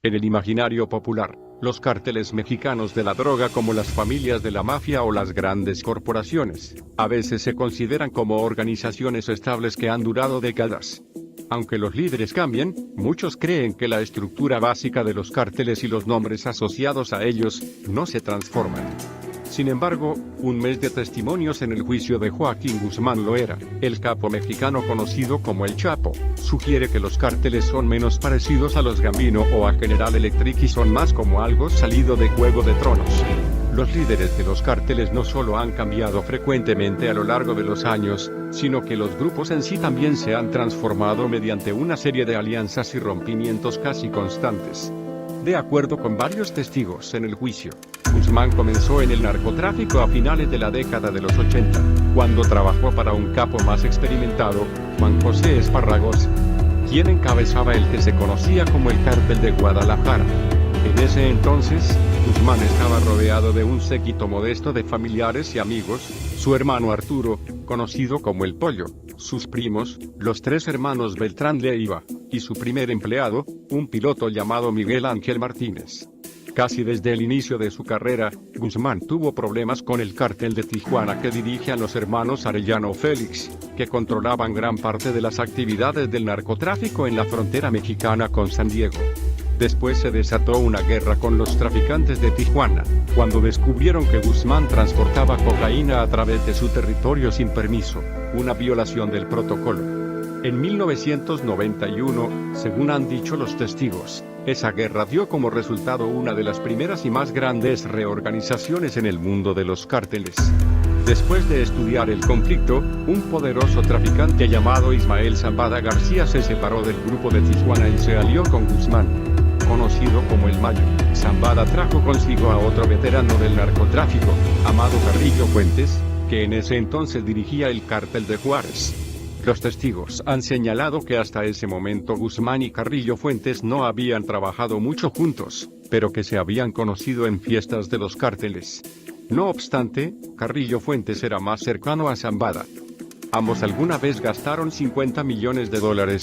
En el imaginario popular, los cárteles mexicanos de la droga, como las familias de la mafia o las grandes corporaciones, a veces se consideran como organizaciones estables que han durado décadas. Aunque los líderes cambien, muchos creen que la estructura básica de los cárteles y los nombres asociados a ellos no se transforman. Sin embargo, un mes de testimonios en el juicio de Joaquín Guzmán Loera, el capo mexicano conocido como El Chapo, sugiere que los cárteles son menos parecidos a los Gambino o a General Electric y son más como algo salido de Juego de Tronos. Los líderes de los cárteles no solo han cambiado frecuentemente a lo largo de los años, sino que los grupos en sí también se han transformado mediante una serie de alianzas y rompimientos casi constantes. De acuerdo con varios testigos en el juicio, Guzmán comenzó en el narcotráfico a finales de la década de los 80, cuando trabajó para un capo más experimentado, Juan José Espárragos, quien encabezaba el que se conocía como el Cártel de Guadalajara. En ese entonces, Guzmán estaba rodeado de un séquito modesto de familiares y amigos, su hermano Arturo, conocido como El Pollo, sus primos, los tres hermanos Beltrán Leiva, y su primer empleado, un piloto llamado Miguel Ángel Martínez. Casi desde el inicio de su carrera, Guzmán tuvo problemas con el cártel de Tijuana que dirigían los hermanos Arellano Félix, que controlaban gran parte de las actividades del narcotráfico en la frontera mexicana con San Diego. Después se desató una guerra con los traficantes de Tijuana, cuando descubrieron que Guzmán transportaba cocaína a través de su territorio sin permiso, una violación del protocolo. En 1991, según han dicho los testigos, esa guerra dio como resultado una de las primeras y más grandes reorganizaciones en el mundo de los cárteles. Después de estudiar el conflicto, un poderoso traficante llamado Ismael Zambada García se separó del grupo de Tijuana y se alió con Guzmán. Conocido como El Mayo, Zambada trajo consigo a otro veterano del narcotráfico, Amado Carrillo Fuentes, que en ese entonces dirigía el cártel de Juárez. Los testigos han señalado que hasta ese momento Guzmán y Carrillo Fuentes no habían trabajado mucho juntos, pero que se habían conocido en fiestas de los cárteles. No obstante, Carrillo Fuentes era más cercano a Zambada. Ambos alguna vez gastaron $50 millones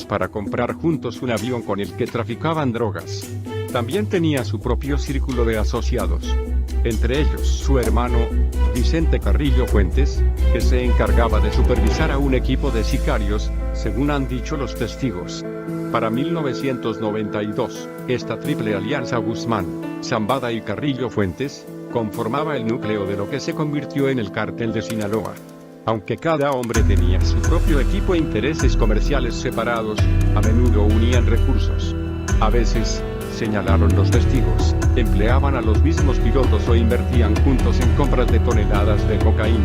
para comprar juntos un avión con el que traficaban drogas. También tenía su propio círculo de asociados. Entre ellos su hermano, Vicente Carrillo Fuentes, que se encargaba de supervisar a un equipo de sicarios, según han dicho los testigos. Para 1992, esta triple alianza Guzmán, Zambada y Carrillo Fuentes, conformaba el núcleo de lo que se convirtió en el Cártel de Sinaloa. Aunque cada hombre tenía su propio equipo e intereses comerciales separados, a menudo unían recursos. A veces, señalaron los testigos, empleaban a los mismos pilotos o invertían juntos en compras de toneladas de cocaína.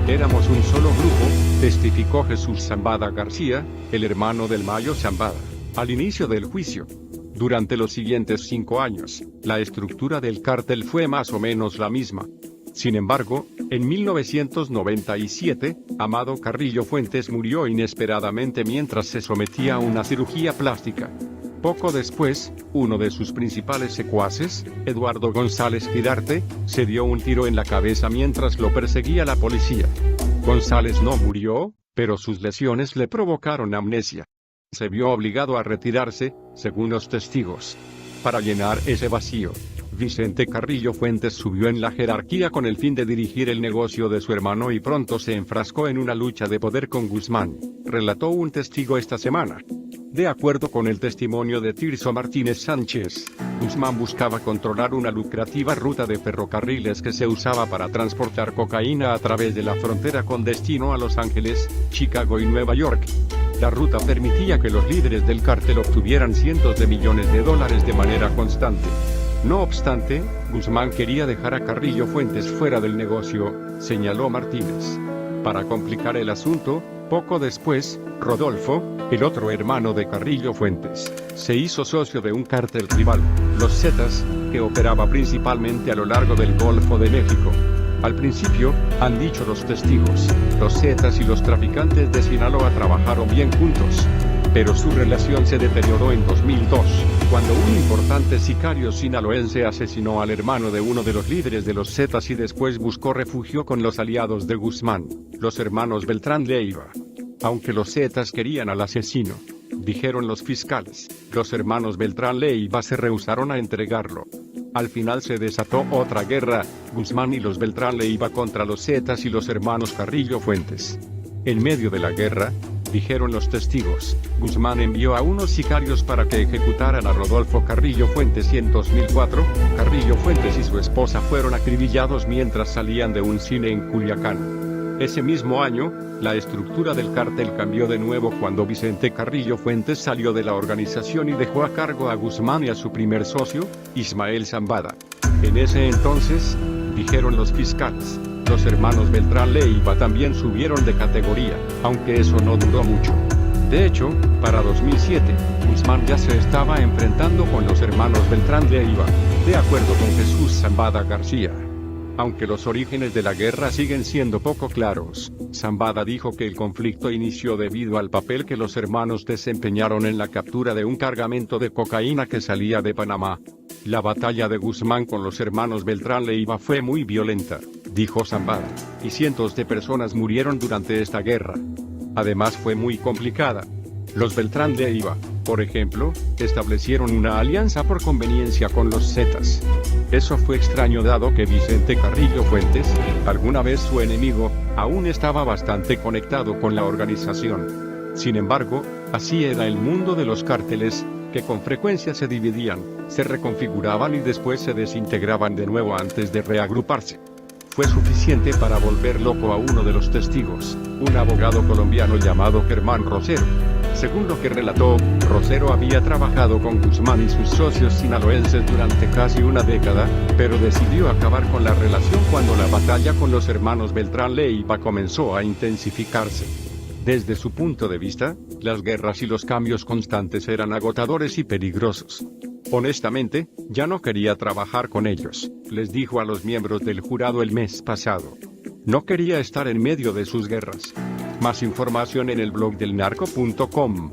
Éramos un solo grupo, testificó Jesús Zambada García, el hermano del Mayo Zambada, al inicio del juicio. Durante los siguientes 5 años, la estructura del cártel fue más o menos la misma. Sin embargo, en 1997, Amado Carrillo Fuentes murió inesperadamente mientras se sometía a una cirugía plástica. Poco después, uno de sus principales secuaces, Eduardo González Quirarte, se dio un tiro en la cabeza mientras lo perseguía la policía. González no murió, pero sus lesiones le provocaron amnesia. Se vio obligado a retirarse, según los testigos. Para llenar ese vacío, Vicente Carrillo Fuentes subió en la jerarquía con el fin de dirigir el negocio de su hermano y pronto se enfrascó en una lucha de poder con Guzmán, relató un testigo esta semana. De acuerdo con el testimonio de Tirso Martínez Sánchez, Guzmán buscaba controlar una lucrativa ruta de ferrocarriles que se usaba para transportar cocaína a través de la frontera con destino a Los Ángeles, Chicago y Nueva York. La ruta permitía que los líderes del cártel obtuvieran cientos de millones de dólares de manera constante. No obstante, Guzmán quería dejar a Carrillo Fuentes fuera del negocio, señaló Martínez. Para complicar el asunto, poco después, Rodolfo, el otro hermano de Carrillo Fuentes, se hizo socio de un cártel rival, los Zetas, que operaba principalmente a lo largo del Golfo de México. Al principio, han dicho los testigos, los Zetas y los traficantes de Sinaloa trabajaron bien juntos. Pero su relación se deterioró en 2002, cuando un importante sicario sinaloense asesinó al hermano de uno de los líderes de los Zetas y después buscó refugio con los aliados de Guzmán, los hermanos Beltrán Leiva. Aunque los Zetas querían al asesino, dijeron los fiscales. Los hermanos Beltrán Leiva se rehusaron a entregarlo. Al final se desató otra guerra, Guzmán y los Beltrán Leiva contra los Zetas y los hermanos Carrillo Fuentes. En medio de la guerra, dijeron los testigos, Guzmán envió a unos sicarios para que ejecutaran a Rodolfo Carrillo Fuentes y en 2004, Carrillo Fuentes y su esposa fueron acribillados mientras salían de un cine en Culiacán. Ese mismo año, la estructura del cártel cambió de nuevo cuando Vicente Carrillo Fuentes salió de la organización y dejó a cargo a Guzmán y a su primer socio, Ismael Zambada. En ese entonces, dijeron los fiscales, los hermanos Beltrán Leiva también subieron de categoría, aunque eso no duró mucho. De hecho, para 2007, Guzmán ya se estaba enfrentando con los hermanos Beltrán Leiva, de acuerdo con Jesús Zambada García. Aunque los orígenes de la guerra siguen siendo poco claros, Zambada dijo que el conflicto inició debido al papel que los hermanos desempeñaron en la captura de un cargamento de cocaína que salía de Panamá. La batalla de Guzmán con los hermanos Beltrán Leiva fue muy violenta, dijo Zambada, y cientos de personas murieron durante esta guerra. Además fue muy complicada. Los Beltrán Leiva, por ejemplo, establecieron una alianza por conveniencia con los Zetas. Eso fue extraño dado que Vicente Carrillo Fuentes, alguna vez su enemigo, aún estaba bastante conectado con la organización. Sin embargo, así era el mundo de los cárteles, que con frecuencia se dividían, se reconfiguraban y después se desintegraban de nuevo antes de reagruparse. Fue suficiente para volver loco a uno de los testigos, un abogado colombiano llamado Germán Rosero. Según lo que relató, Rosero había trabajado con Guzmán y sus socios sinaloenses durante casi una década, pero decidió acabar con la relación cuando la batalla con los hermanos Beltrán Leiva comenzó a intensificarse. Desde su punto de vista, las guerras y los cambios constantes eran agotadores y peligrosos. Honestamente, ya no quería trabajar con ellos, les dijo a los miembros del jurado el mes pasado. No quería estar en medio de sus guerras. Más información en el blog del narco.com.